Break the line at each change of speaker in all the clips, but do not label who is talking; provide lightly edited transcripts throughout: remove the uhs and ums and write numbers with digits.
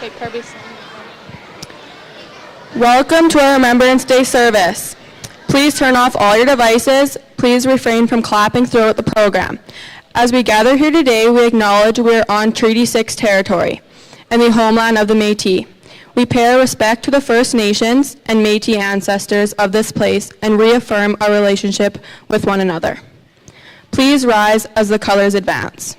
Okay, Kirby's.
Welcome to our Remembrance Day service. Please turn off all your devices. Please refrain from clapping throughout the program. As we gather here today, we acknowledge we are on Treaty 6 territory and the homeland of the Métis. We pay our respect to the First Nations and Métis ancestors of this place and reaffirm our relationship with one another. Please rise as the colors advance.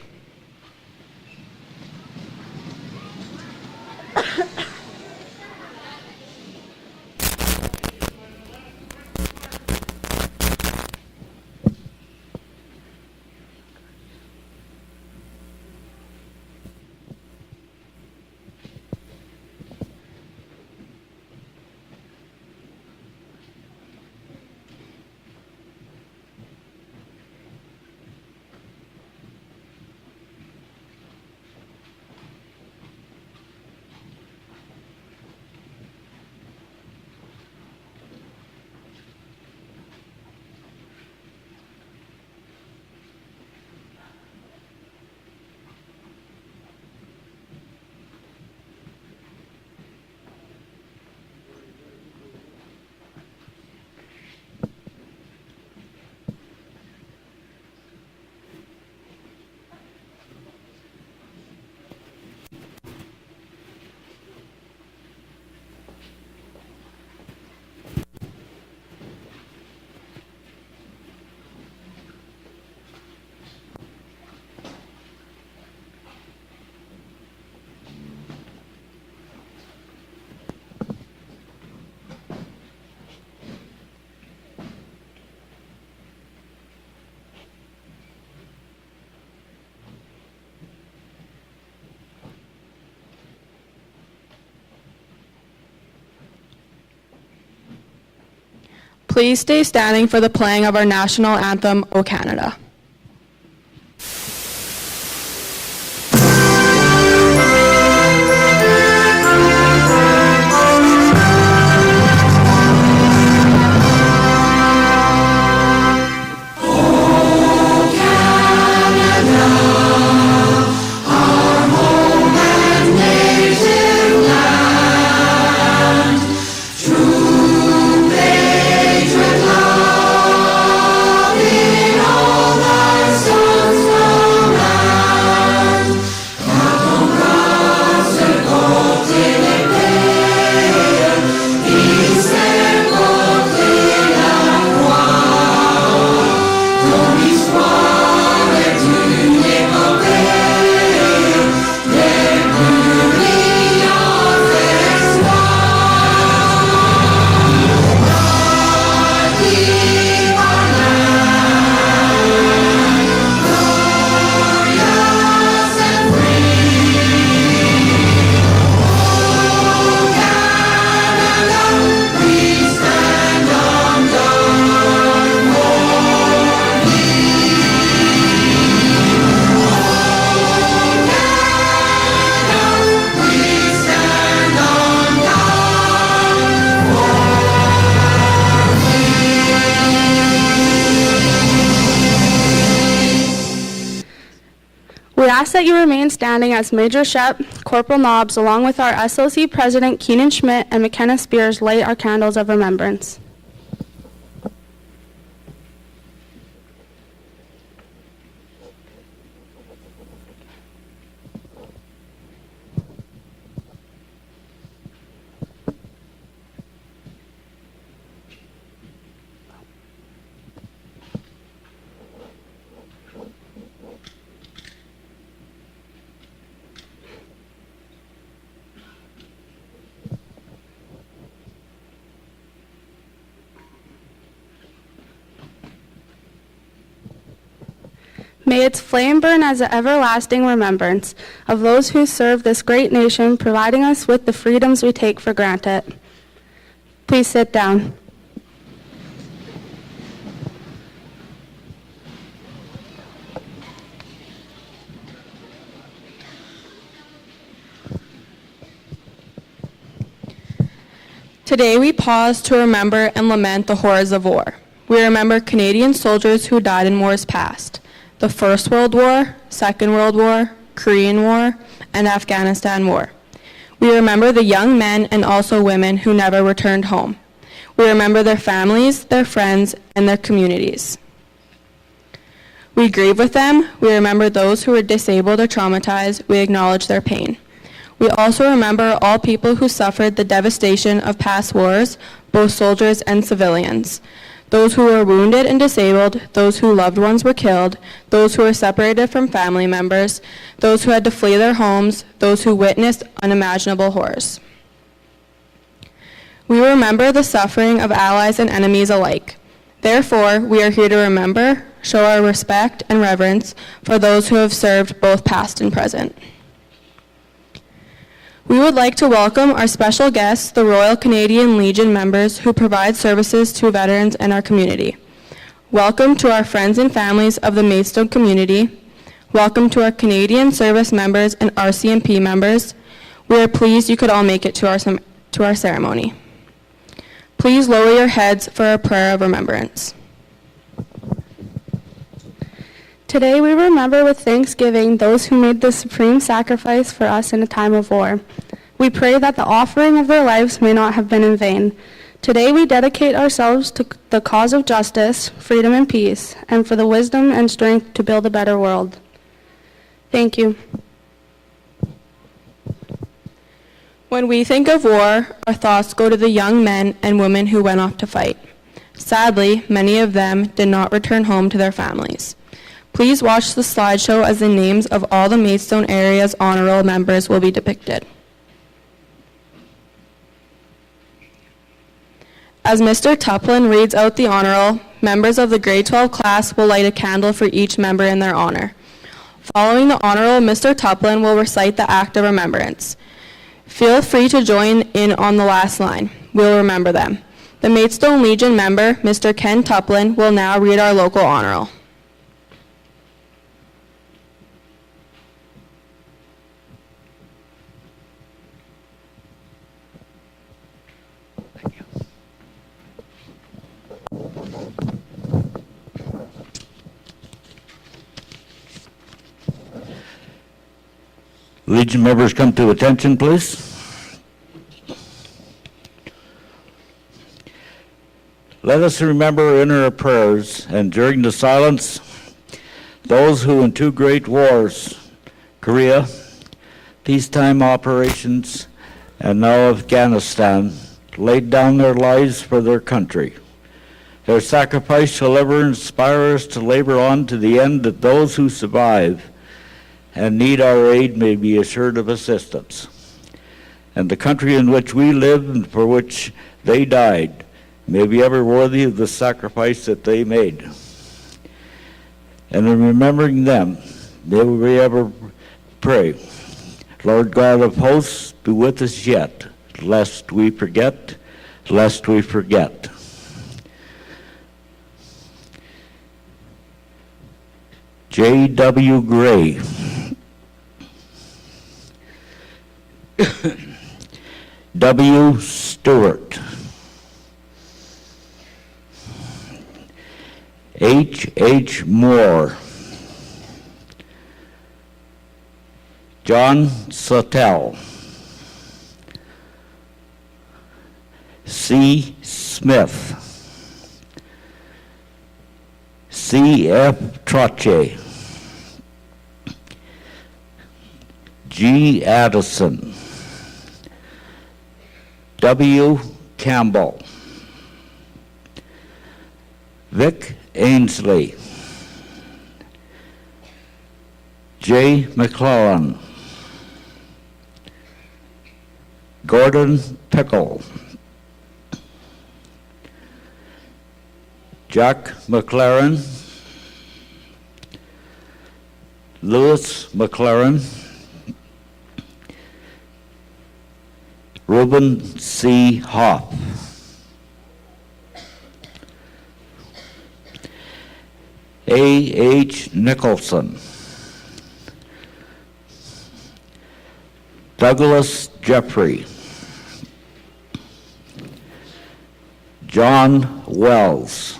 Please stay standing for the playing of our national anthem, O Canada.
We ask that you remain standing as Major Shep, Corporal Nobbs, along with our SLC President Keenan Schmidt and McKenna Spears, light our candles of remembrance. May its flame burn as an everlasting remembrance of those who serve this great nation, providing us with the freedoms we take for granted. Please sit down.
Today we pause to remember and lament the horrors of war. We remember Canadian soldiers who died in wars past. The First World War, Second World War, Korean War, and Afghanistan War. We remember the young men and also women who never returned home. We remember their families, their friends, and their communities. We grieve with them. We remember those who were disabled or traumatized. We acknowledge their pain. We also remember all people who suffered the devastation of past wars, both soldiers and civilians. Those who were wounded and disabled, those whose loved ones were killed, those who were separated from family members, those who had to flee their homes, those who witnessed unimaginable horrors. We remember the suffering of allies and enemies alike. Therefore, we are here to remember, show our respect and reverence for those who have served both past and present. We would like to welcome our special guests, the Royal Canadian Legion members who provide services to veterans in our community. Welcome to our friends and families of the Maidstone community. Welcome to our Canadian service members and RCMP members. We are pleased you could all make it to our ceremony. Please lower your heads for a prayer of remembrance.
Today we remember with thanksgiving those who made the supreme sacrifice for us in a time of war. We pray that the offering of their lives may not have been in vain. Today we dedicate ourselves to the cause of justice, freedom, and peace, and for the wisdom and strength to build a better world. Thank you.
When we think of war, our thoughts go to the young men and women who went off to fight. Sadly, many of them did not return home to their families. Please watch the slideshow as the names of all the Maidstone area's honor roll members will be depicted. As Mr. Tuplin reads out the honor roll, members of the grade 12 class will light a candle for each member in their honor. Following the honor roll, Mr. Tuplin will recite the act of remembrance. Feel free to join in on the last line. We'll remember them. The Maidstone Legion member, Mr. Ken Tuplin, will now read our local honor roll.
Legion members, come to attention, please. Let us remember in our prayers and during the silence those who in two great wars, Korea, peacetime operations, and now Afghanistan, laid down their lives for their country. Their sacrifice shall ever inspire us to labor on to the end that those who survive and need our aid may be assured of assistance. And the country in which we live and for which they died may be ever worthy of the sacrifice that they made. And in remembering them, may we ever pray, Lord God of hosts, be with us yet, lest we forget, lest we forget. J.W. Gray. W. Stewart. H. Moore. John Sotell. C. Smith. C. F. Troche. G. Addison. W. Campbell. Vic Ainsley. J. McClellan. Gordon Pickle. Jack McLaren. Lewis McLaren. Reuben C. Hoff. A. H. Nicholson. Douglas Jeffrey. John Wells.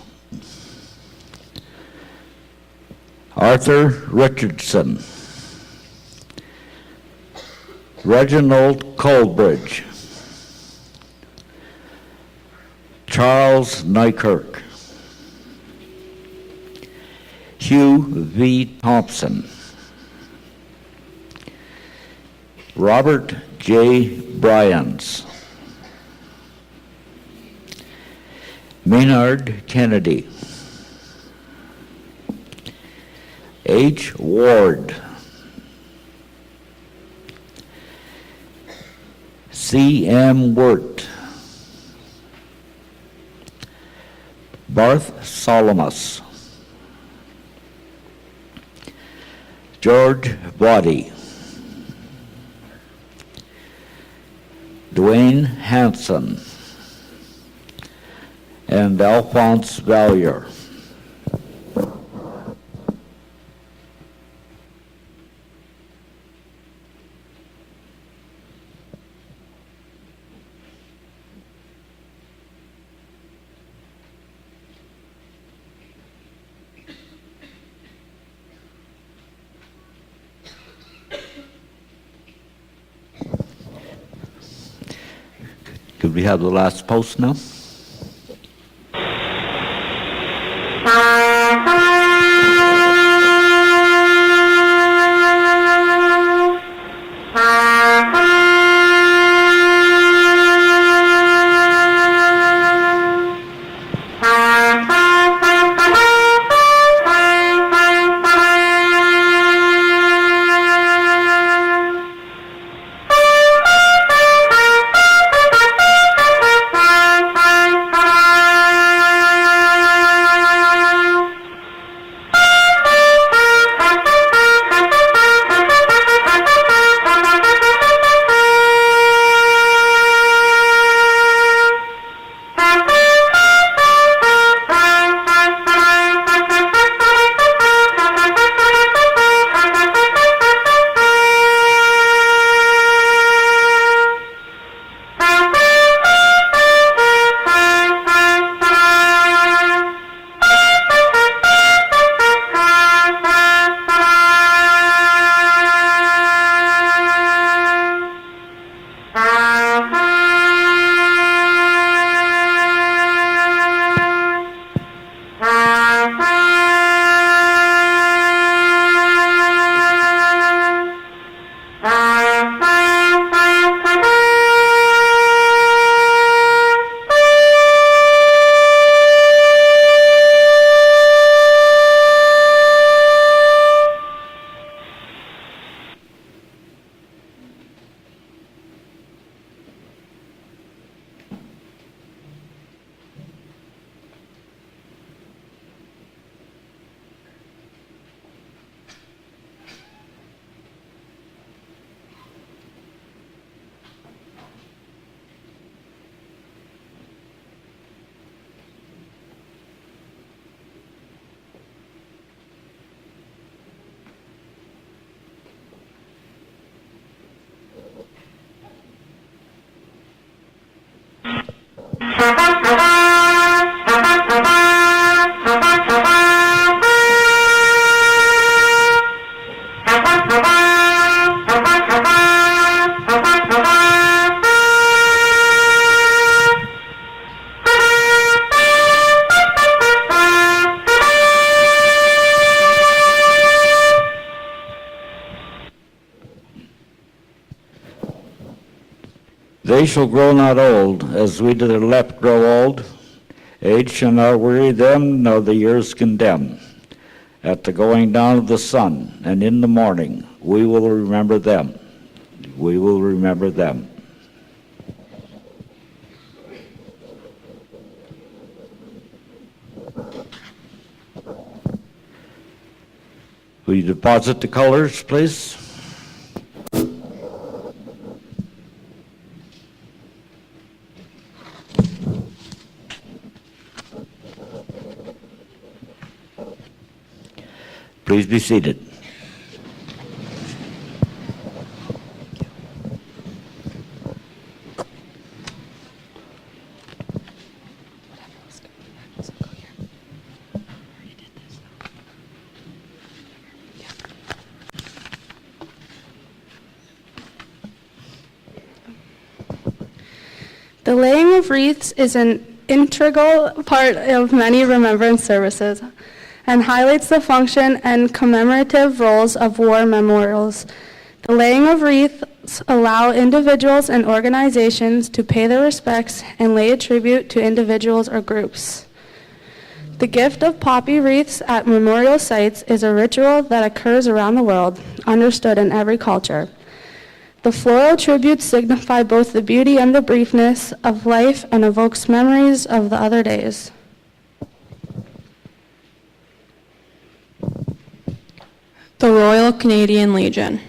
Arthur Richardson. Reginald Colbridge, Charles Nykirk, Hugh V. Thompson, Robert J. Bryans, Maynard Kennedy, H. Ward, C. M. Wirt, Barth Solomus, George Waddy, Dwayne Hanson, and Alphonse Valier. Could we have the last post now? They shall grow not old, as we that are left grow old. Age shall not weary them, nor the years condemn. At the going down of the sun, and in the morning, we will remember them. We will remember them. Will you deposit the colors, please? Please be seated.
The laying of wreaths is an integral part of many remembrance services and highlights the function and commemorative roles of war memorials. The laying of wreaths allow individuals and organizations to pay their respects and lay a tribute to individuals or groups. The gift of poppy wreaths at memorial sites is a ritual that occurs around the world, understood in every culture. The floral tributes signify both the beauty and the briefness of life and evokes memories of the other days.
The Royal Canadian Legion.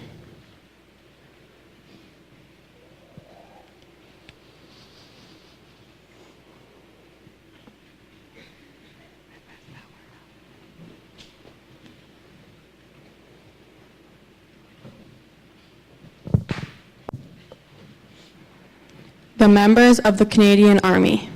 The members of the Canadian Army.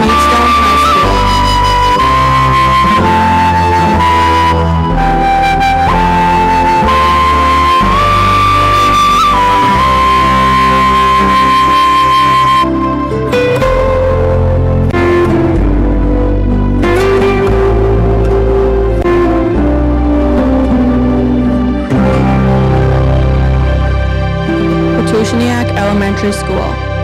Maidstone High School. Elementary School.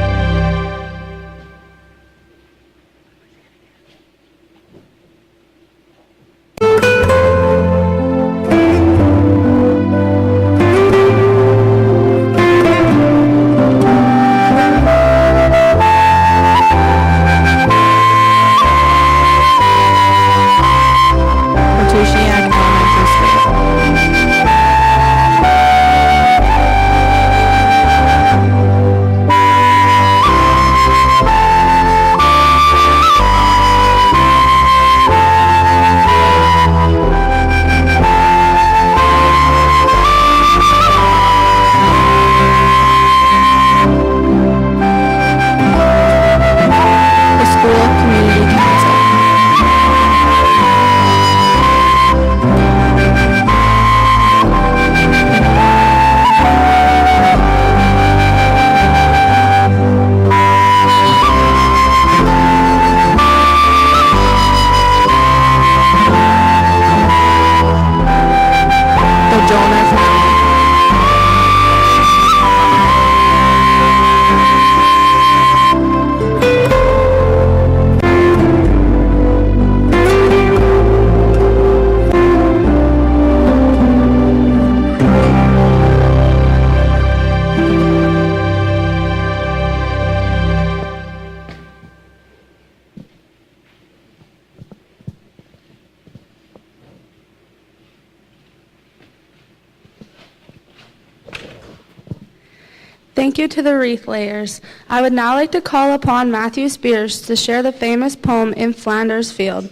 Thank you to the wreath layers. I would now like to call upon Matthew Spears to share the famous poem In Flanders Field.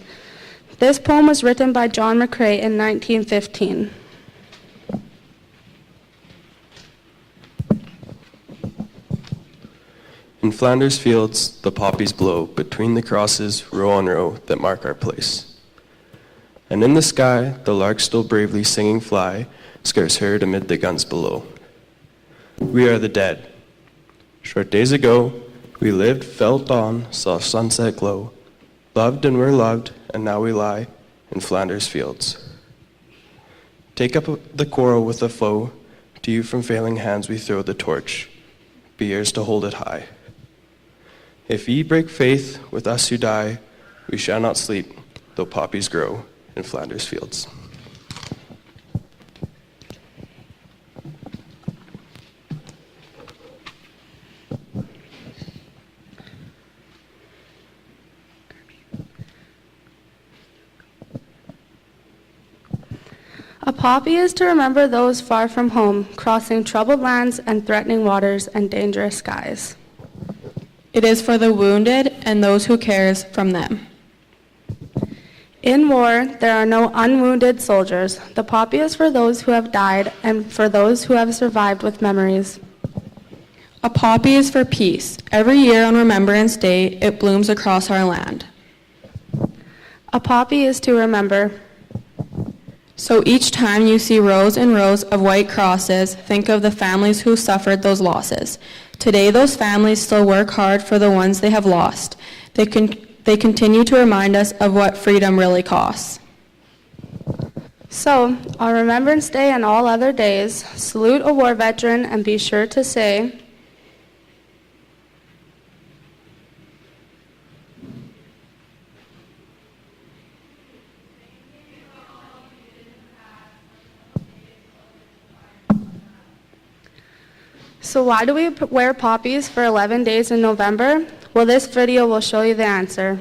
This poem was written by John McCrae in 1915.
In Flanders fields, the poppies blow between the crosses, row on row, that mark our place. And in the sky, the larks still bravely singing fly, scarce heard amid the guns below. We are the dead. Short days ago, we lived, felt on, saw sunset glow. Loved and we're loved, and now we lie in Flanders fields. Take up the quarrel with the foe. To you from failing hands we throw the torch. Be yours to hold it high. If ye break faith with us who die, we shall not sleep, though poppies grow in Flanders fields.
A poppy is to remember those far from home, crossing troubled lands and threatening waters and dangerous skies.
It is for the wounded and those who cares from them.
In war, there are no unwounded soldiers. The poppy is for those who have died and for those who have survived with memories.
A poppy is for peace. Every year on Remembrance Day, it blooms across our land.
A poppy is to remember.
So each time you see rows and rows of white crosses, think of the families who suffered those losses. Today, those families still work hard for the ones they have lost. They continue to remind us of what freedom really costs.
So, on Remembrance Day and all other days, salute a war veteran and be sure to say, so why do we wear poppies for 11 days in November? Well, this video will show you the answer.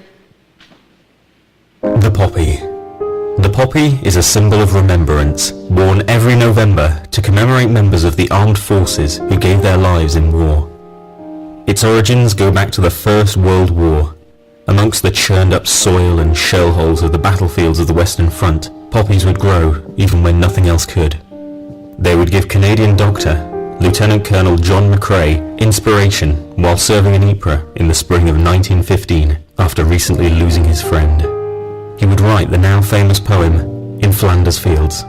The poppy. The poppy is a symbol of remembrance, worn every November to commemorate members of the armed forces who gave their lives in war. Its origins go back to the First World War. Amongst the churned up soil and shell holes of the battlefields of the Western Front, poppies would grow even when nothing else could. They would give Canadian doctor Lieutenant Colonel John McCrae inspiration while serving in Ypres in the spring of 1915 after recently losing his friend. He would write the now famous poem, In Flanders Fields.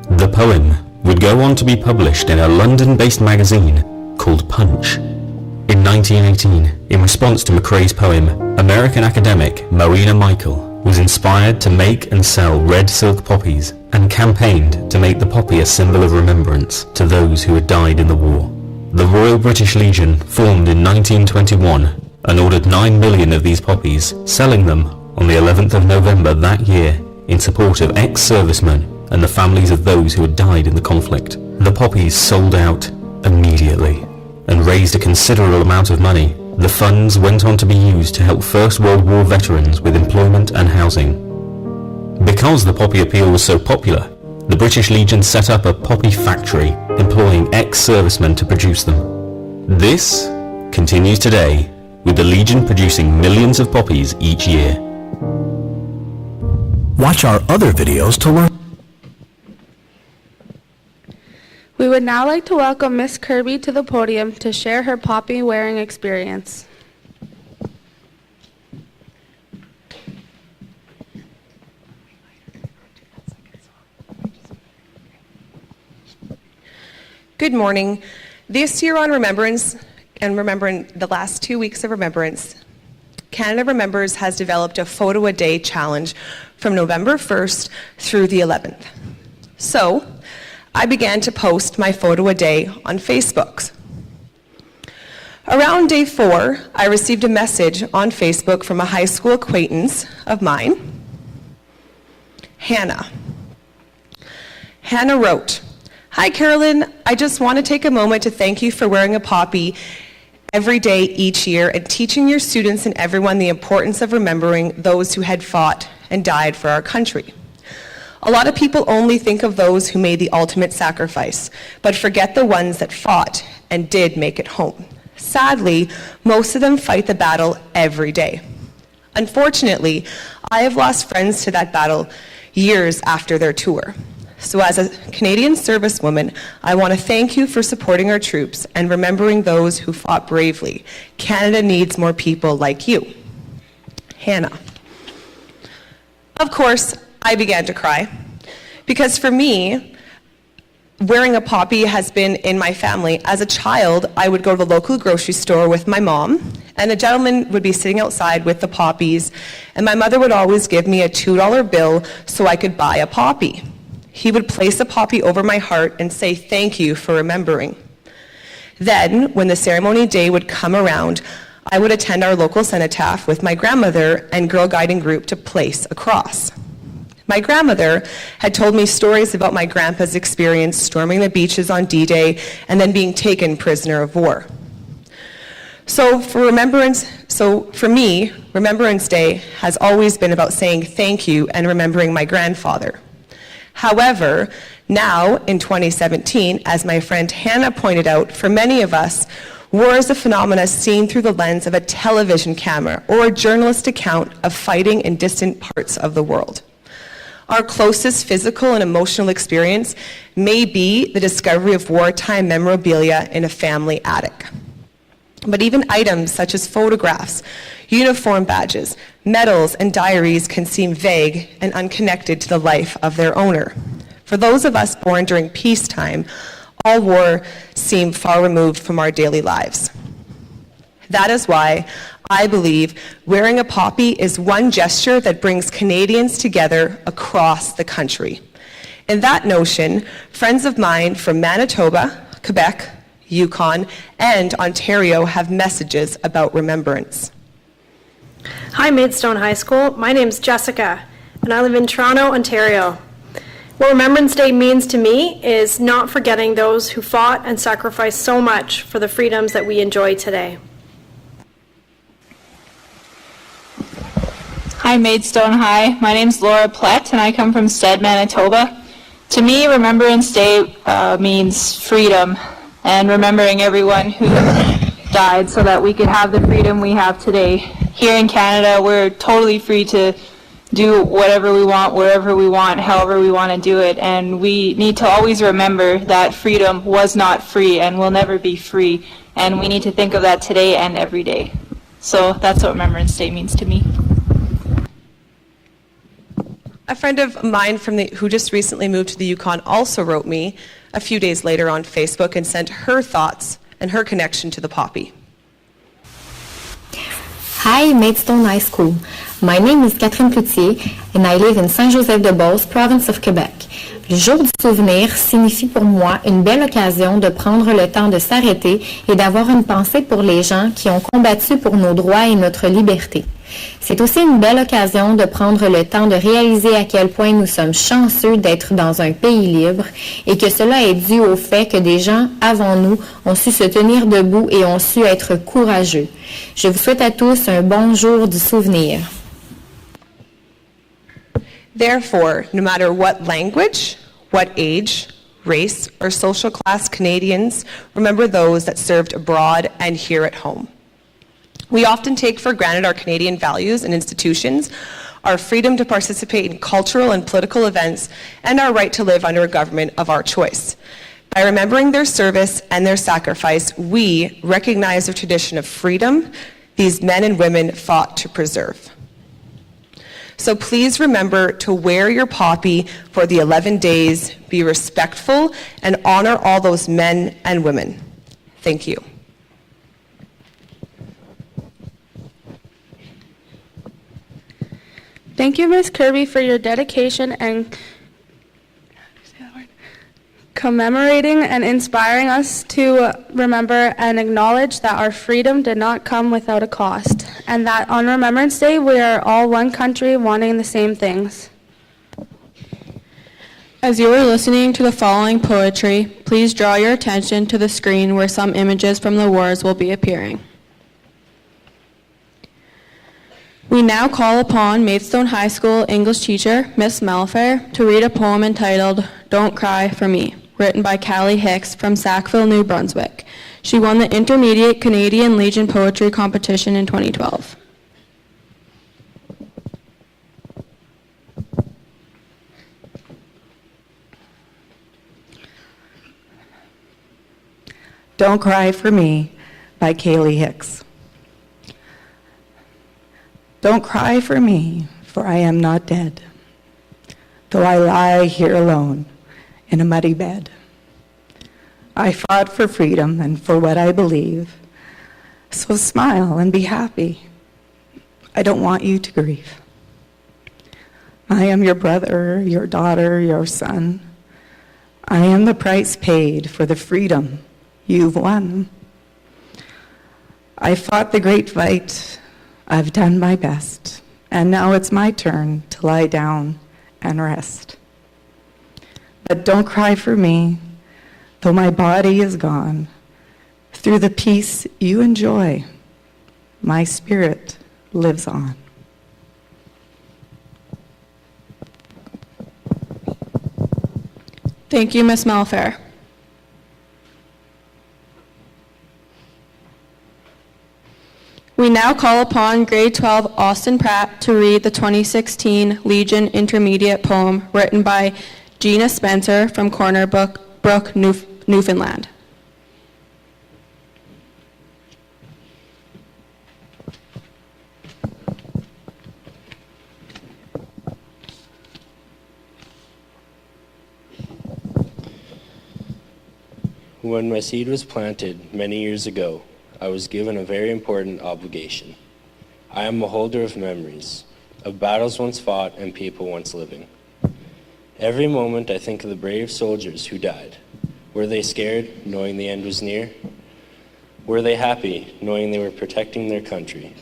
The poem would go on to be published in a London-based magazine called Punch. In 1918, in response to McCrae's poem, American academic Moena Michael was inspired to make and sell red silk poppies and campaigned to make the poppy a symbol of remembrance to those who had died in the war. The Royal British Legion formed in 1921 and ordered 9 million of these poppies, selling them on the 11th of November that year in support of ex-servicemen and the families of those who had died in the conflict. The poppies sold out immediately and raised a considerable amount of money. The funds went on to be used to help First World War veterans with employment and housing. Because the poppy appeal was so popular, the British Legion set up a poppy factory, employing ex-servicemen to produce them. This continues today, with the Legion producing millions of poppies each year.
Watch our other videos to learn.
We would now like to welcome Miss Kirby to the podium to share her poppy wearing experience.
Good morning. This year on Remembrance, and remembering the last 2 weeks of Remembrance, Canada Remembers has developed a photo a day challenge from November 1st through the 11th. So, I began to post my photo a day on Facebook. Around day 4, I received a message on Facebook from a high school acquaintance of mine, Hannah. Hannah wrote, "Hi Carolyn, I just want to take a moment to thank you for wearing a poppy every day each year and teaching your students and everyone the importance of remembering those who had fought and died for our country. A lot of people only think of those who made the ultimate sacrifice, but forget the ones that fought and did make it home. Sadly, most of them fight the battle every day. Unfortunately, I have lost friends to that battle years after their tour. So as a Canadian servicewoman, I want to thank you for supporting our troops and remembering those who fought bravely. Canada needs more people like you. Hannah." Of course, I began to cry, because for me, wearing a poppy has been in my family. As a child, I would go to the local grocery store with my mom, And a gentleman would be sitting outside with the poppies, and my mother would always give me a $2 bill so I could buy a poppy. He would place a poppy over my heart and say, "Thank you for remembering." Then, when the ceremony day would come around, I would attend our local cenotaph with my grandmother and girl guiding group to place a cross. My grandmother had told me stories about my grandpa's experience storming the beaches on D-Day and then being taken prisoner of war. So for me, Remembrance Day has always been about saying thank you and remembering my grandfather. However, now in 2017, as my friend Hannah pointed out, for many of us, war is a phenomenon seen through the lens of a television camera or a journalist account of fighting in distant parts of the world. Our closest physical and emotional experience may be the discovery of wartime memorabilia in a family attic. But even items such as photographs, uniform badges, medals, and diaries can seem vague and unconnected to the life of their owner. For those of us born during peacetime, all war seem far removed from our daily lives. That is why I believe wearing a poppy is one gesture that brings Canadians together across the country. In that notion, friends of mine from Manitoba, Quebec, Yukon, and Ontario have messages about remembrance.
Hi, Maidstone High School. My name's Jessica, and I live in Toronto, Ontario. What Remembrance Day means to me is not forgetting those who fought and sacrificed so much for the freedoms that we enjoy today.
Hi, Maidstone High. My name's Laura Plett, and I come from Stead, Manitoba. To me, Remembrance Day means freedom and remembering everyone who died so that we could have the freedom we have today. Here in Canada, we're totally free to do whatever we want, wherever we want, however we want to do it, and we need to always remember that freedom was not free and will never be free, and we need to think of that today and every day. So that's what Remembrance Day means to me.
A friend of mine who just recently moved to the Yukon also wrote me a few days later on Facebook and sent her thoughts and her connection to the poppy.
Hi, Maidstone High School. My name is Catherine Cloutier and I live in Saint-Joseph-de-Beauce, province of Quebec. Le jour du souvenir signifie pour moi une belle occasion de prendre le temps de s'arrêter et d'avoir une pensée pour les gens qui ont combattu pour nos droits et notre liberté. C'est aussi une belle occasion de prendre le temps de réaliser à quel point nous sommes chanceux d'être dans un pays libre et que cela est dû au fait que des gens avant nous ont su se tenir debout et ont su être courageux. Je vous souhaite à tous un bon jour du souvenir.
Therefore, no matter what language, what age, race, or social class Canadians, remember those that served abroad and here at home. We often take for granted our Canadian values and institutions, our freedom to participate in cultural and political events, and our right to live under a government of our choice. By remembering their service and their sacrifice, we recognize the tradition of freedom these men and women fought to preserve. So please remember to wear your poppy for the 11 days, be respectful, and honor all those men and women. Thank you.
Thank you, Ms. Kirby, for your dedication and commemorating and inspiring us to remember and acknowledge that our freedom did not come without a cost, and that on Remembrance Day we are all one country wanting the same things.
As you are listening to the following poetry, please draw your attention to the screen where some images from the wars will be appearing. We now call upon Maidstone High School English teacher, Miss Melfair, to read a poem entitled Don't Cry for Me, written by Callie Hicks from Sackville, New Brunswick. She won the Intermediate Canadian Legion Poetry Competition in 2012.
Don't Cry for Me by Callie Hicks. Don't cry for me, for I am not dead, though I lie here alone in a muddy bed. I fought for freedom and for what I believe, So smile and be happy. I don't want you to grieve. I am your brother, your daughter, your son. I am the price paid for the freedom you've won. I fought the great fight. I've done my best. And now it's my turn to lie down and rest. But don't cry for me, though my body is gone. Through the peace you enjoy, my spirit lives on.
Thank you, Ms. Melfair. We now call upon grade 12 Austin Pratt to read the 2016 Legion Intermediate poem written by Gina Spencer from Corner Brook, Newfoundland.
When my seed was planted many years ago, I was given a very important obligation. I am a holder of memories, of battles once fought and people once living. Every moment I think of the brave soldiers who died. Were they scared, knowing the end was near? Were they happy, knowing they were protecting their country?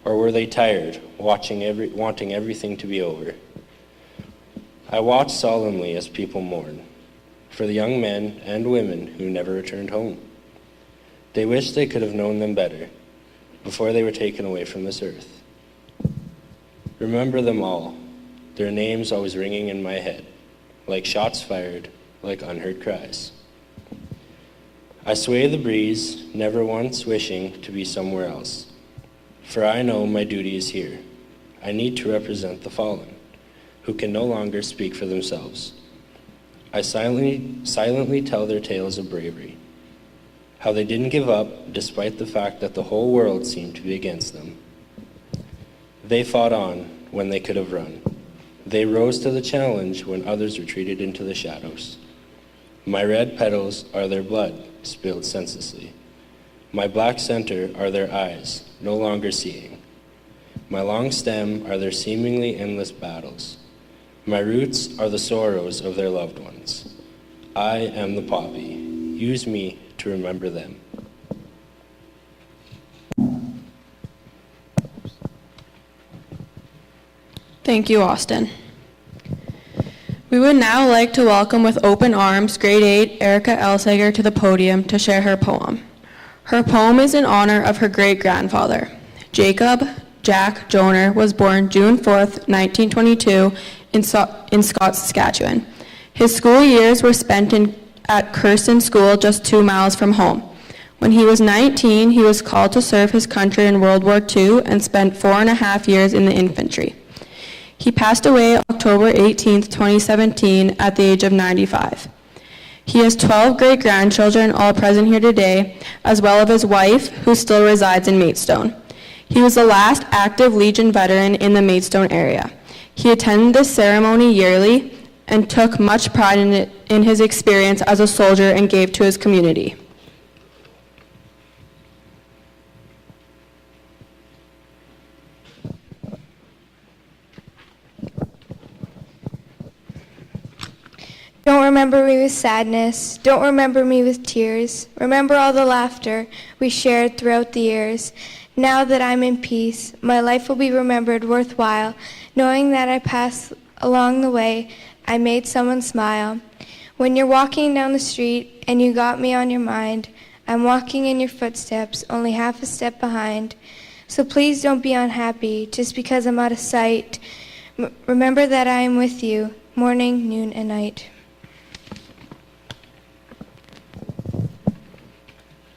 Or were they tired, wanting everything to be over? I watched solemnly as people mourn for the young men and women who never returned home. They wished they could have known them better before they were taken away from this earth. Remember them all, their names always ringing in my head, like shots fired, like unheard cries. I sway the breeze, never once wishing to be somewhere else, for I know my duty is here. I need to represent the fallen, who can no longer speak for themselves. I silently tell their tales of bravery, how they didn't give up despite the fact that the whole world seemed to be against them. They fought on when they could have run. They rose to the challenge when others retreated into the shadows. My red petals are their blood, spilled senselessly. My black center are their eyes, no longer seeing. My long stem are their seemingly endless battles. My roots are the sorrows of their loved ones. I am the poppy. Use me to remember them.
Thank you, Austin. We would now like to welcome with open arms grade 8 Erica Elsager to the podium to share her poem. Her poem is in honor of her great-grandfather. Jacob Jack Joner was born June 4th, 1922 in Scott, Saskatchewan. His school years were spent at Kirsten School just 2 miles from home. When he was 19, he was called to serve his country in World War II and spent 4.5 years in the infantry. He passed away October 18, 2017, at the age of 95. He has 12 great-grandchildren, all present here today, as well as his wife, who still resides in Maidstone. He was the last active Legion veteran in the Maidstone area. He attended this ceremony yearly and took much pride in his experience as a soldier and gave to his community.
Don't remember me with sadness. Don't remember me with tears. Remember all the laughter we shared throughout the years. Now that I'm in peace, my life will be remembered worthwhile, knowing that I passed along the way, I made someone smile. When you're walking down the street and you got me on your mind, I'm walking in your footsteps, only half a step behind. So please don't be unhappy just because I'm out of sight. Remember that I am with you, morning, noon, and night.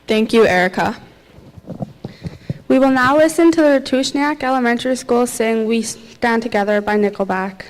Thank you, Erica.
We will now listen to the Ratushniak Elementary School sing We Stand Together by Nickelback.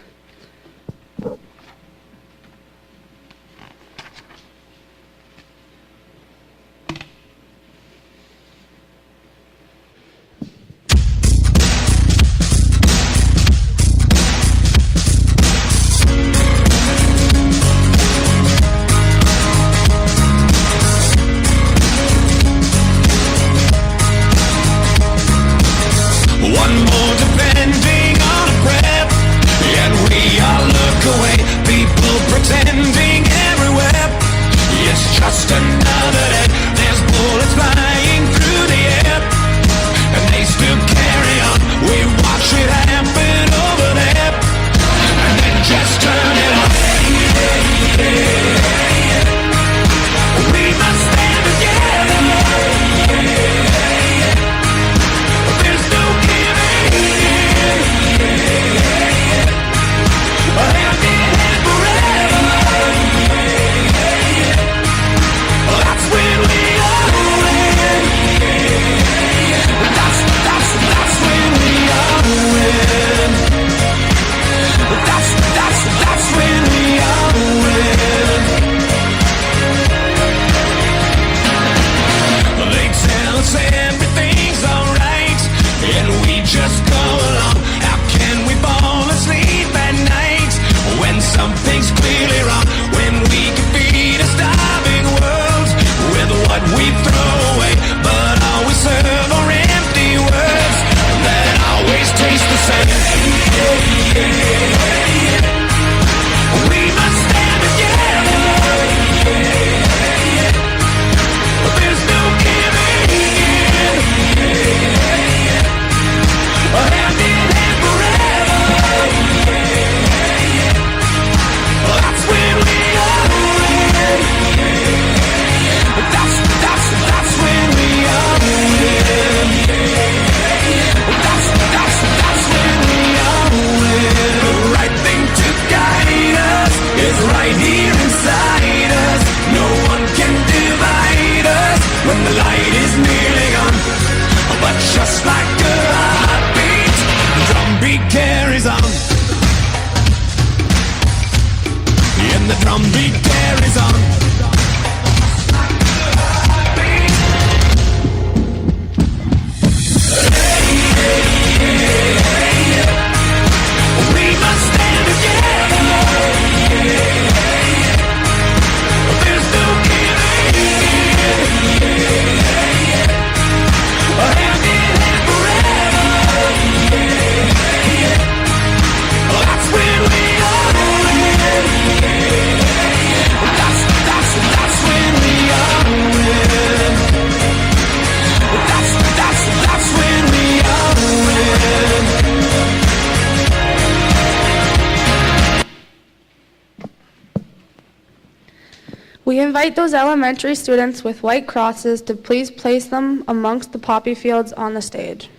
We invite those elementary students with white crosses to please place them amongst the poppy fields on the stage.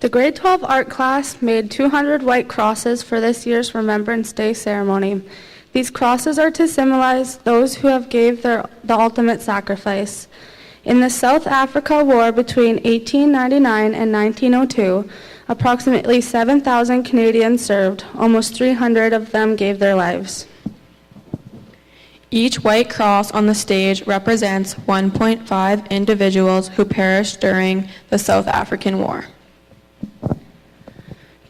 The grade 12 art class made 200 white crosses for this year's Remembrance Day ceremony. These crosses are to symbolize those who have gave the ultimate sacrifice. In the South Africa War between 1899 and 1902, approximately 7,000 Canadians served. Almost 300 of them gave their lives.
Each white cross on the stage represents 1.5 individuals who perished during the South African War.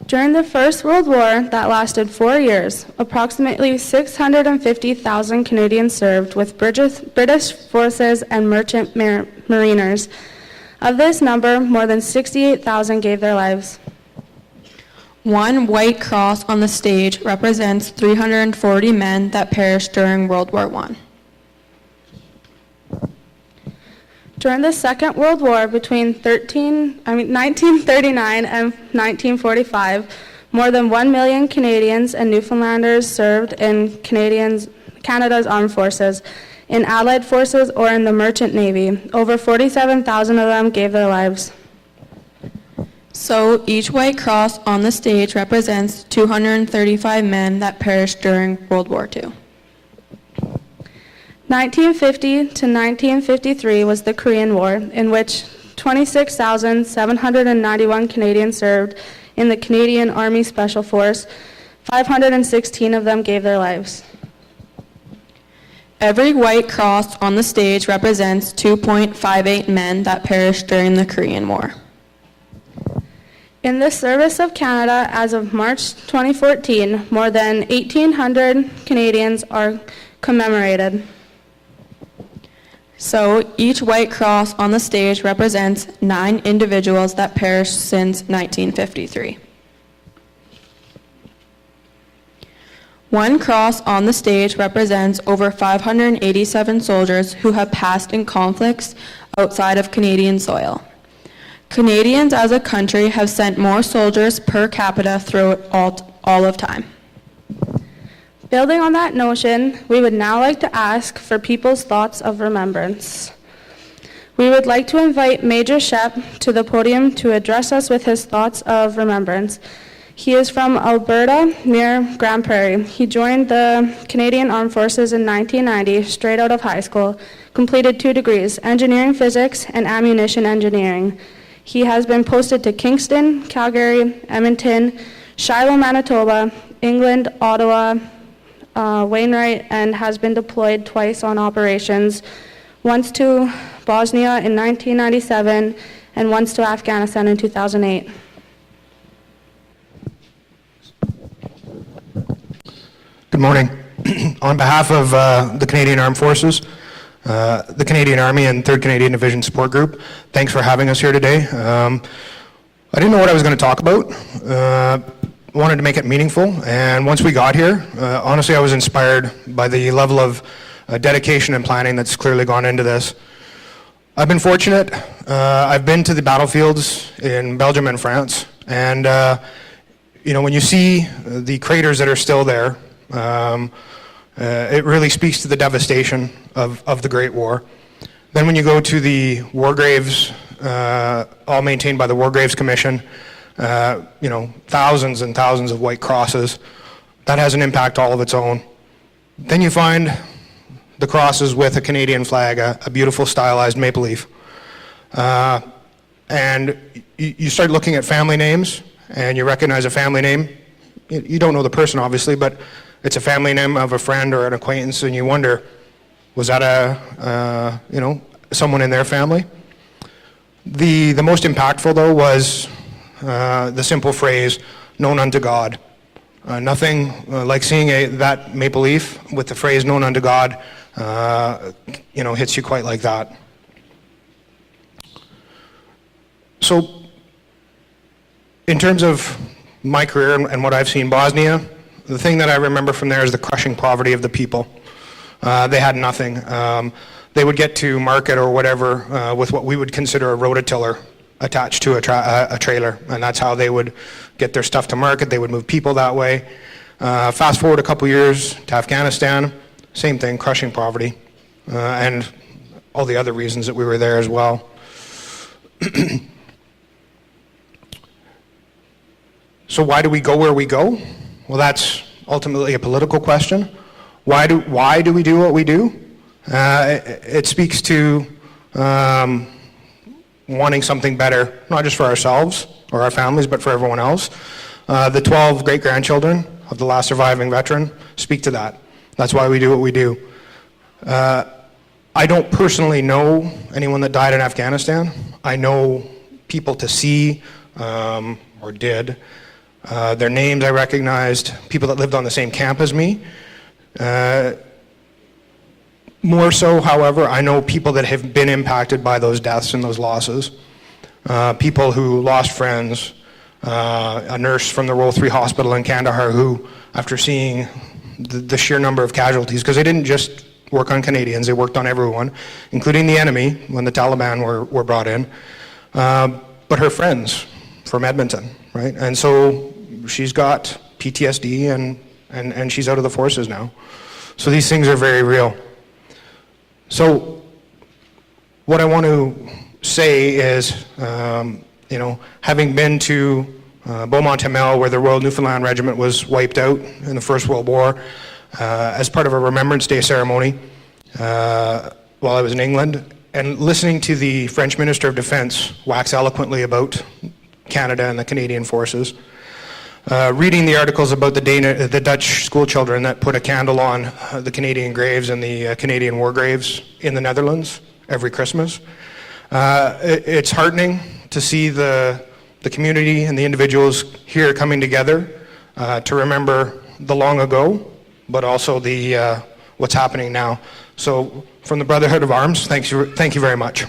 During the First World War, that lasted 4 years, approximately 650,000 Canadians served with British forces and merchant mariners. Of this number, more than 68,000 gave their lives.
One white cross on the stage represents 340 men that perished during World War I.
During the Second World War between 1939 and 1945, more than 1 million Canadians and Newfoundlanders served in Canada's armed forces, in Allied forces, or in the Merchant Navy. Over 47,000 of them gave their lives.
So each white cross on the stage represents 235 men that perished during World War II.
1950 to 1953 was the Korean War, in which 26,791 Canadians served in the Canadian Army Special Force. 516 of them gave their lives.
Every white cross on the stage represents 2.58 men that perished during the Korean War.
In the service of Canada, as of March 2014, more than 1,800 Canadians are commemorated.
So each white cross on the stage represents 9 individuals that perished since 1953. One cross on the stage represents over 587 soldiers who have passed in conflicts outside of Canadian soil. Canadians as a country have sent more soldiers per capita throughout all of time.
Building on that notion, we would now like to ask for people's thoughts of remembrance. We would like to invite Major Shep to the podium to address us with his thoughts of remembrance. He is from Alberta, near Grand Prairie. He joined the Canadian Armed Forces in 1990, straight out of high school, completed 2 degrees, engineering physics and ammunition engineering. He has been posted to Kingston, Calgary, Edmonton, Shiloh, Manitoba, England, Ottawa, Wainwright, and has been deployed twice on operations, once to Bosnia in 1997 and once to Afghanistan in 2008.
Good morning. On behalf of the Canadian Armed Forces, the Canadian Army and 3rd Canadian Division Support Group, thanks for having us here today. I didn't know what I was going to talk about. Wanted to make it meaningful, and once we got here, honestly, I was inspired by the level of dedication and planning that's clearly gone into this. I've been fortunate. I've been to the battlefields in Belgium and France, and when you see the craters that are still there, it really speaks to the devastation of the Great War. Then when you go to the war graves, all maintained by the War Graves Commission, thousands and thousands of white crosses, that has an impact all of its own. Then you find the crosses with a Canadian flag, a beautiful stylized maple leaf. And you start looking at family names, and you recognize a family name. You don't know the person, obviously, but it's a family name of a friend or an acquaintance, and you wonder, was that someone in their family? The most impactful, though, was the simple phrase, known unto God. Nothing like seeing that maple leaf with the phrase, known unto God, hits you quite like that. So, in terms of my career and what I've seen, Bosnia, the thing that I remember from there is the crushing poverty of the people. They had nothing. They would get to market or whatever with what we would consider a rototiller attached to a trailer, and that's how they would get their stuff to market. They would move people that way. Fast forward a couple years to Afghanistan, same thing, crushing poverty, and all the other reasons that we were there as well. So why do we go where we go? Well, that's ultimately a political question. Why do we do what we do? It speaks to wanting something better, not just for ourselves or our families, but for everyone else. The 12 great-grandchildren of the last surviving veteran speak to that. That's why we do what we do. I don't personally know anyone that died in Afghanistan. I know people to see, or did. Their names I recognized, people that lived on the same camp as me. More so, however, I know people that have been impacted by those deaths and those losses. People who lost friends, a nurse from the Royal 3 Hospital in Kandahar who, after seeing the sheer number of casualties, because they didn't just work on Canadians, they worked on everyone, including the enemy when the Taliban were brought in, but her friends from Edmonton, right? And so she's got PTSD and she's out of the forces now. So these things are very real. So what I want to say is, having been to Beaumont Hamel, where the Royal Newfoundland Regiment was wiped out in the First World War, as part of a Remembrance Day ceremony while I was in England, and listening to the French Minister of Defense wax eloquently about Canada and the Canadian forces, reading the articles about the Dutch school children that put a candle on the Canadian graves and the Canadian war graves in the Netherlands every Christmas. It's heartening to see the community and the individuals here coming together to remember the long ago, but also the what's happening now. So from the Brotherhood of Arms, thank you very much.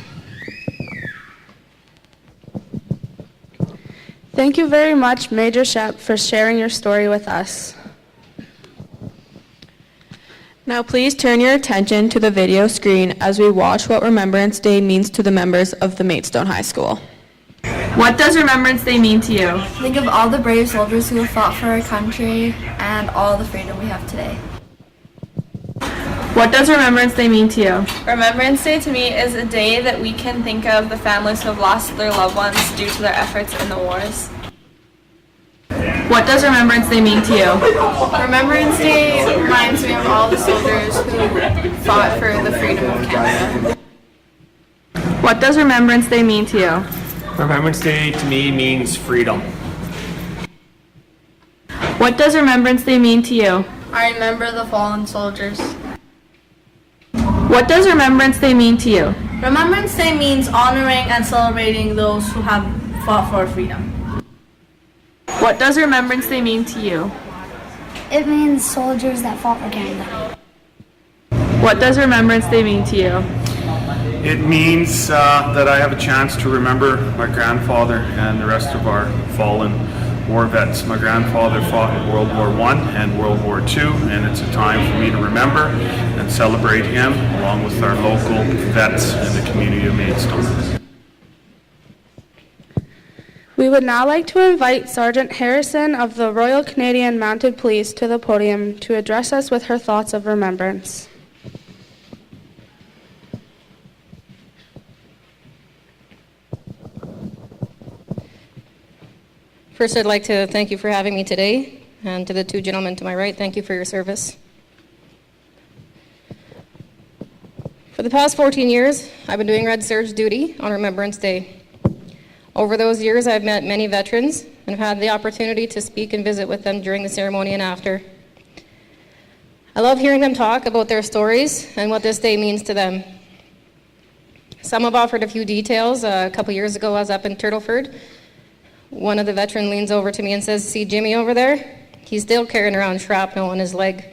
Thank you very much, Major Shep, for sharing your story with us.
Now please turn your attention to the video screen as we watch what Remembrance Day means to the members of the Maidstone High School. What does Remembrance Day mean to you?
Think of all the brave soldiers who have fought for our country and all the freedom we have today.
What does Remembrance Day mean to you?
Remembrance Day to me is a day that we can think of the families who have lost their loved ones due to their efforts in the wars.
What does Remembrance Day mean to you?
Remembrance Day reminds me of all the soldiers who fought for the freedom of Canada.
What does Remembrance Day mean to you?
Remembrance Day to me means freedom.
What does Remembrance Day mean to you?
I remember the fallen soldiers.
What does Remembrance Day mean to you?
Remembrance Day means honoring and celebrating those who have fought for freedom.
What does Remembrance Day mean to you?
It means soldiers that fought for Canada.
What does Remembrance Day mean to you?
It means that I have a chance to remember my grandfather and the rest of our fallen war vets. My grandfather fought in World War I and World War II, and it's a time for me to remember and celebrate him along with our local vets in the community of Maidstone.
We would now like to invite Sergeant Harrison of the Royal Canadian Mounted Police to the podium to address us with her thoughts of remembrance.
First, I'd like to thank you for having me today, and to the two gentlemen to my right, thank you for your service. For the past 14 years, I've been doing Red Surge duty on Remembrance Day. Over those years, I've met many veterans and have had the opportunity to speak and visit with them during the ceremony and after. I love hearing them talk about their stories and what this day means to them. Some have offered a few details. A couple years ago, I was up in Turtleford. One of the veterans leans over to me and says, "See Jimmy over there? He's still carrying around shrapnel on his leg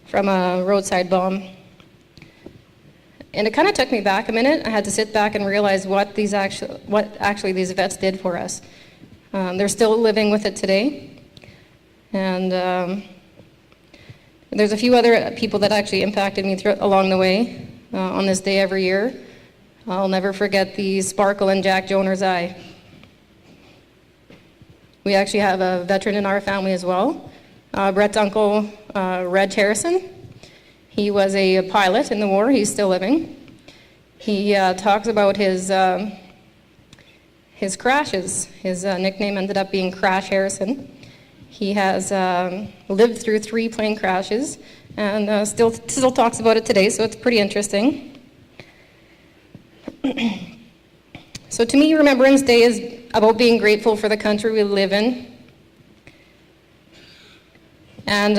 from a roadside bomb." And it kind of took me back a minute. I had to sit back and realize what actually these vets did for us. They're still living with it today. And there's a few other people that actually impacted me along the way on this day every year. I'll never forget the sparkle in Jack Joner's eye. We actually have a veteran in our family as well. Brett's uncle, Reg Harrison. He was a pilot in the war. He's still living. He talks about his crashes. His nickname ended up being Crash Harrison. He has lived through 3 plane crashes and still talks about it today, so it's pretty interesting. So to me, Remembrance Day is about being grateful for the country we live in. And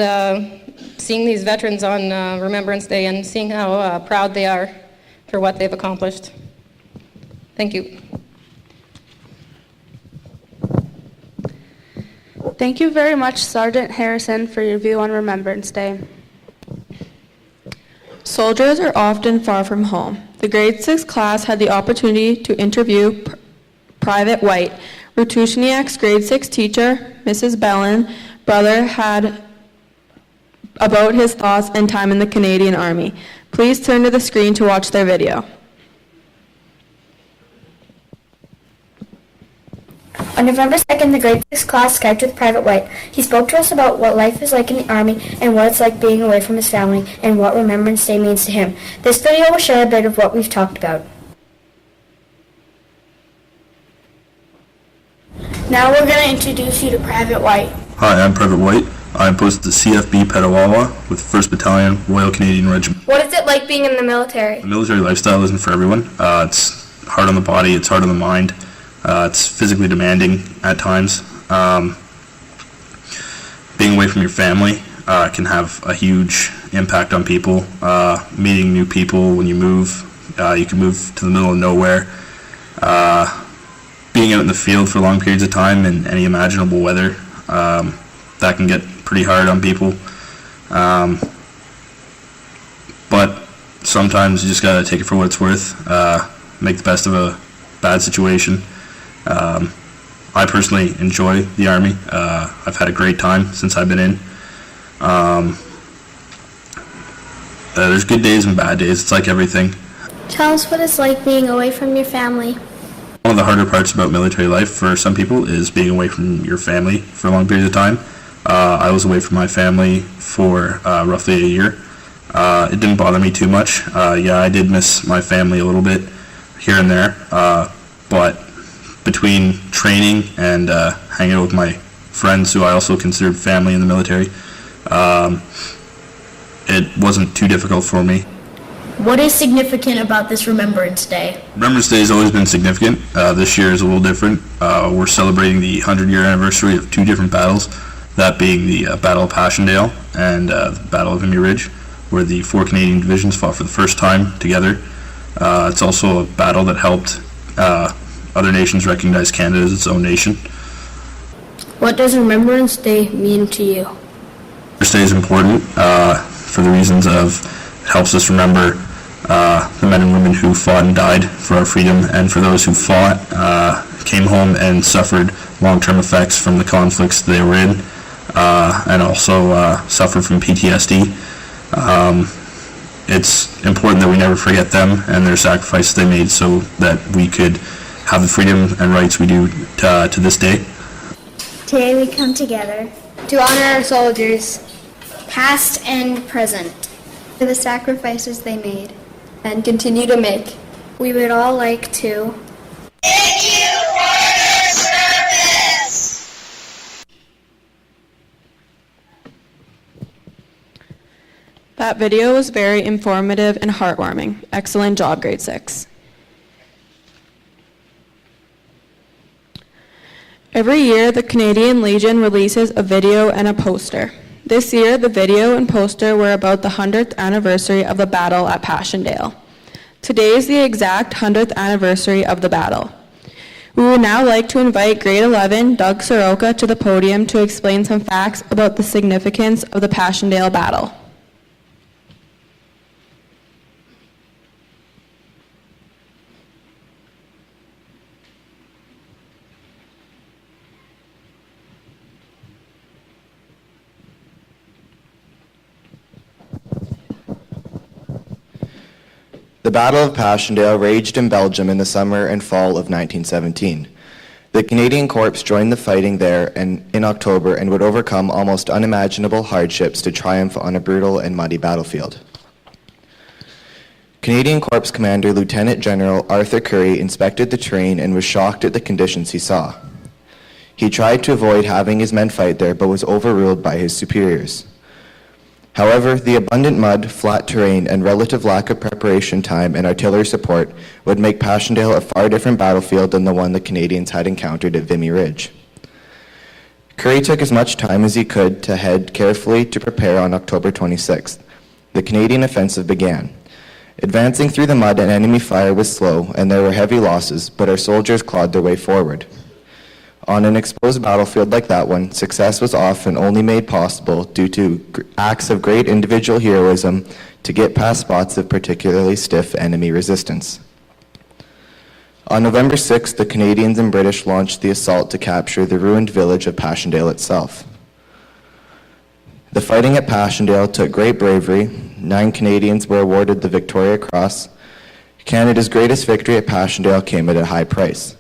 seeing these veterans on Remembrance Day and seeing how proud they are for what they've accomplished. Thank you.
Thank you very much, Sergeant Harrison, for your view on Remembrance Day.
Soldiers are often far from home. The grade 6 class had the opportunity to interview Private White, Rutushniak's grade 6 teacher, Mrs. Bellin, brother, had about his thoughts and time in the Canadian Army. Please turn to the screen to watch their video.
On November 2nd, the grade 6 class Skyped with Private White. He spoke to us about what life is like in the Army and what it's like being away from his family and what Remembrance Day means to him. This video will share a bit of what we've talked about. Now we're going to introduce you to Private White.
Hi, I'm Private White. I'm posted to CFB Petawawa with 1st Battalion, Royal Canadian Regiment.
What is it like being in the military?
The military lifestyle isn't for everyone. It's hard on the body, it's hard on the mind. It's physically demanding at times. Being away from your family can have a huge impact on people. Meeting new people when you move. You can move to the middle of nowhere. Being out in the field for long periods of time in any imaginable weather, that can get pretty hard on people. But sometimes you just gotta take it for what it's worth. Make the best of a bad situation. I personally enjoy the Army. I've had a great time since I've been in. There's good days and bad days. It's like everything.
Tell us what it's like being away from your family.
One of the harder parts about military life for some people is being away from your family for long periods of time. I was away from my family for roughly a year. It didn't bother me too much. Yeah, I did miss my family a little bit here and there, but between training and hanging out with my friends who I also considered family in the military, it wasn't too difficult for me.
What is significant about this Remembrance Day?
Remembrance Day has always been significant. This year is a little different. We're celebrating the 100-year anniversary of two different battles, that being the Battle of Passchendaele and the Battle of Vimy Ridge, where the 4 Canadian divisions fought for the first time together. It's also a battle that helped other nations recognize Canada as its own nation.
What does Remembrance Day mean to you?
Remembrance Day is important for the reasons of it helps us remember the men and women who fought and died for our freedom, and for those who fought, came home and suffered long-term effects from the conflicts they were in, and also suffered from PTSD. It's important that we never forget them and their sacrifices they made so that we could have the freedom and rights we do to this day.
Today we come together
To honor our soldiers,
past and present,
for the sacrifices they made.
and continue to make. We would all like to
That video was very informative and heartwarming. Excellent job, grade 6. Every year, the Canadian Legion releases a video and a poster. This year, the video and poster were about the 100th anniversary of the battle at Passchendaele. Today is the exact 100th anniversary of the battle. We would now like to invite grade 11, Doug Soroka, to the podium to explain some facts about the significance of the Passchendaele battle.
The Battle of Passchendaele raged in Belgium in the summer and fall of 1917. The Canadian Corps joined the fighting there in October and would overcome almost unimaginable hardships to triumph on a brutal and muddy battlefield. Canadian Corps Commander Lieutenant General Arthur Currie inspected the terrain and was shocked at the conditions he saw. He tried to avoid having his men fight there, but was overruled by his superiors. However, the abundant mud, flat terrain, and relative lack of preparation time and artillery support would make Passchendaele a far different battlefield than the one the Canadians had encountered at Vimy Ridge. Currie took as much time as he could to head carefully to prepare on October 26th. The Canadian offensive began. Advancing through the mud and enemy fire was slow, and there were heavy losses, but our soldiers clawed their way forward. On an exposed battlefield like that one, success was often only made possible due to acts of great individual heroism to get past spots of particularly stiff enemy resistance. On November 6th, the Canadians and British launched the assault to capture the ruined village of Passchendaele itself. The fighting at Passchendaele took great bravery. 9 Canadians were awarded the Victoria Cross. Canada's greatest victory at Passchendaele came at a high price.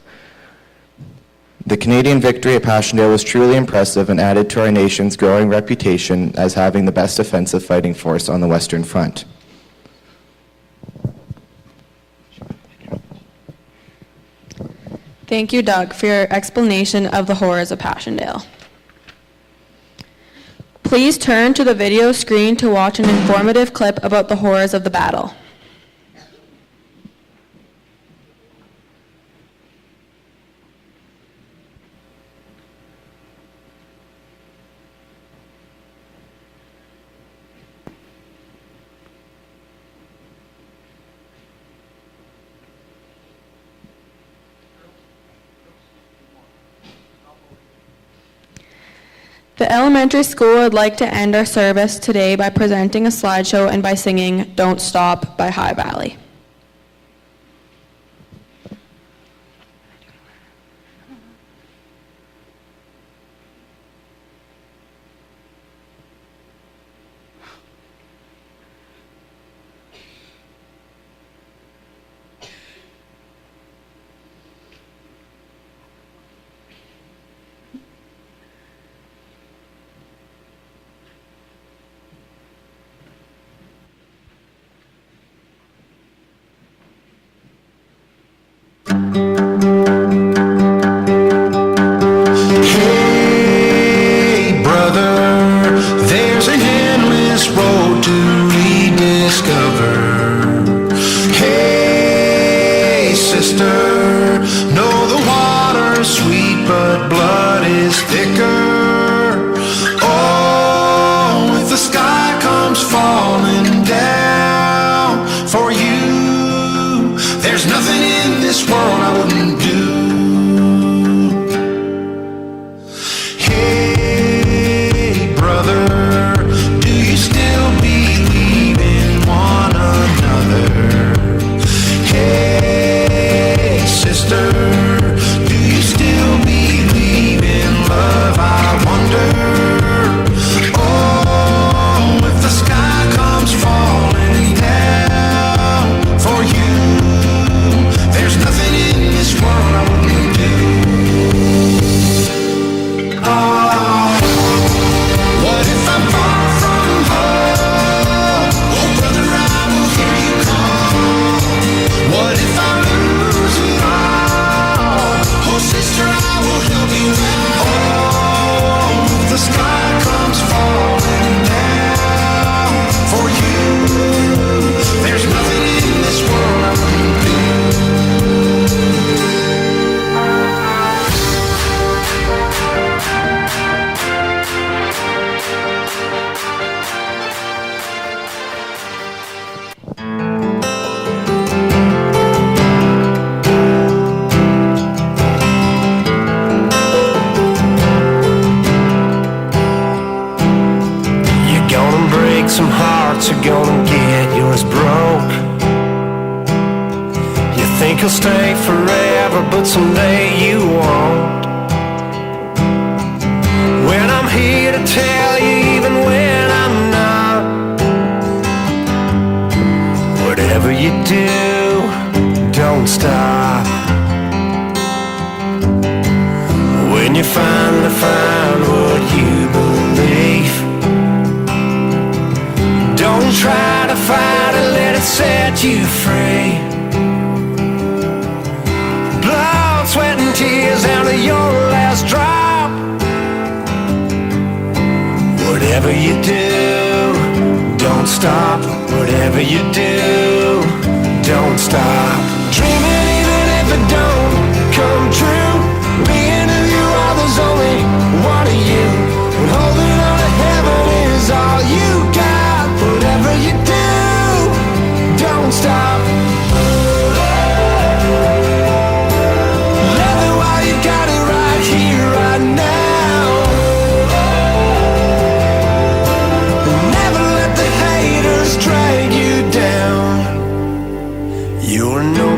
The Canadian victory at Passchendaele was truly impressive and added to our nation's growing reputation as having the best offensive fighting force on the Western Front.
Thank you, Doug, for your explanation of the horrors of Passchendaele. Please turn to the video screen to watch an informative clip about the horrors of the battle. The elementary school would like to end our service today by presenting a slideshow and by singing "Don't Stop" by High Valley.
Hey, brother, there's an endless road to rediscover. Hey, sister, know the water's sweet, but blood is thicker. Oh, if the sky comes falling down for you, there's nothing in this world I wouldn't do. Hey, brother, do you still believe in one another? Hey, sister, do you still believe in love? I wonder. Oh, if the sky comes falling down for you, there's nothing in this world I wouldn't do. Oh, what if I'm far from home? Oh, brother, I will hear you call. What if I lose it all? Oh, sister, I will help you out. Oh, if the sky comes falling down for you, there's nothing in this world I wouldn't do. You're gonna break some hearts, you're gonna get yours broke. You think you'll stay forever, but someday you won't. When I'm here to tell you, even when I'm not, whatever you do, don't stop. When you finally find what you believe, don't try to fight it, let it set you free. Blood, sweat, and tears down to your last drop. Whatever you do, don't stop. Whatever you do, don't stop. Dreaming even if it don't come true. Being who you are, there's only one of you. And holding on to heaven is all you got. Whatever you do, don't stop. Love it while you got it right here, right now. Never let the haters drag you down. You're no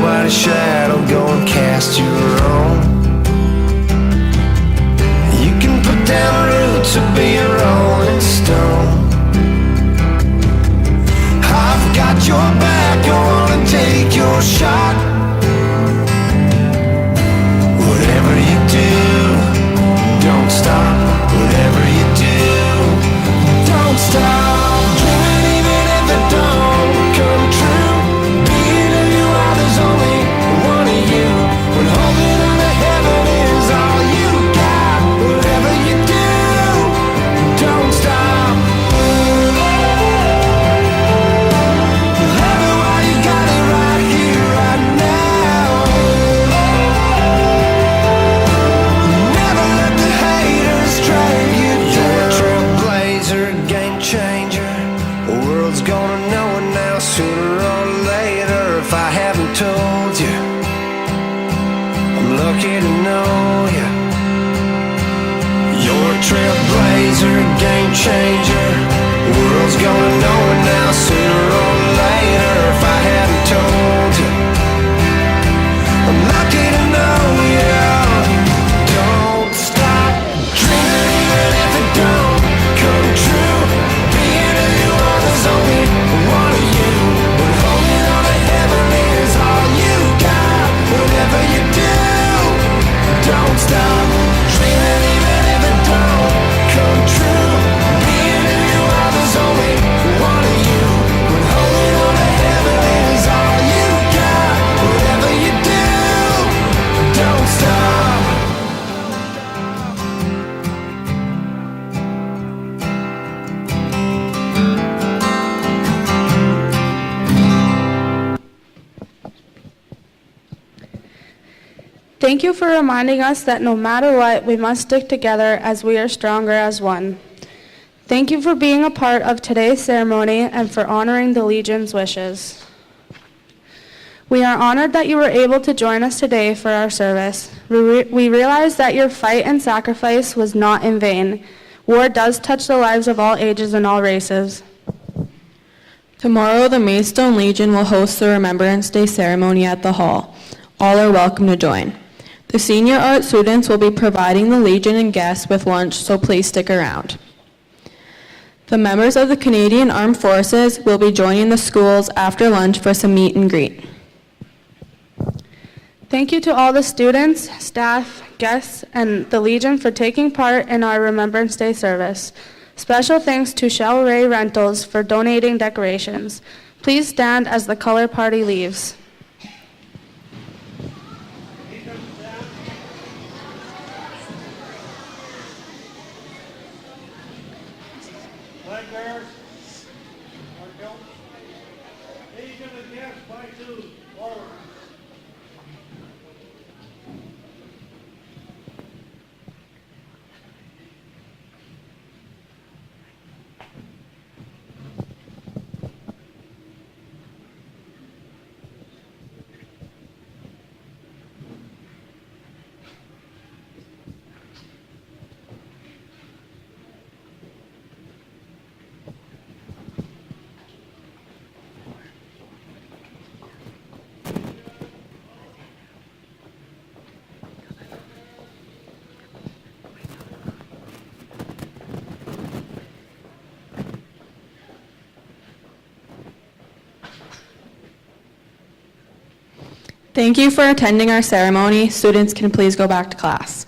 Thank you for reminding us that no matter what, we must stick together as we are stronger as one. Thank you for being a part of today's ceremony and for honoring the Legion's wishes. We are honored that you were able to join us today for our service. We realize that your fight and sacrifice was not in vain. War does touch the lives of all ages and all races.
Tomorrow, the Maidstone Legion will host the Remembrance Day ceremony at the hall. All are welcome to join. The senior art students will be providing the Legion and guests with lunch, so please stick around. The members of the Canadian Armed Forces will be joining the schools after lunch for some meet and greet.
Thank you to all the students, staff, guests, and the Legion for taking part in our Remembrance Day service. Special thanks to Shell Ray Rentals for donating decorations. Please stand as the color party leaves.
Thank you for attending our ceremony. Students can please go back to class.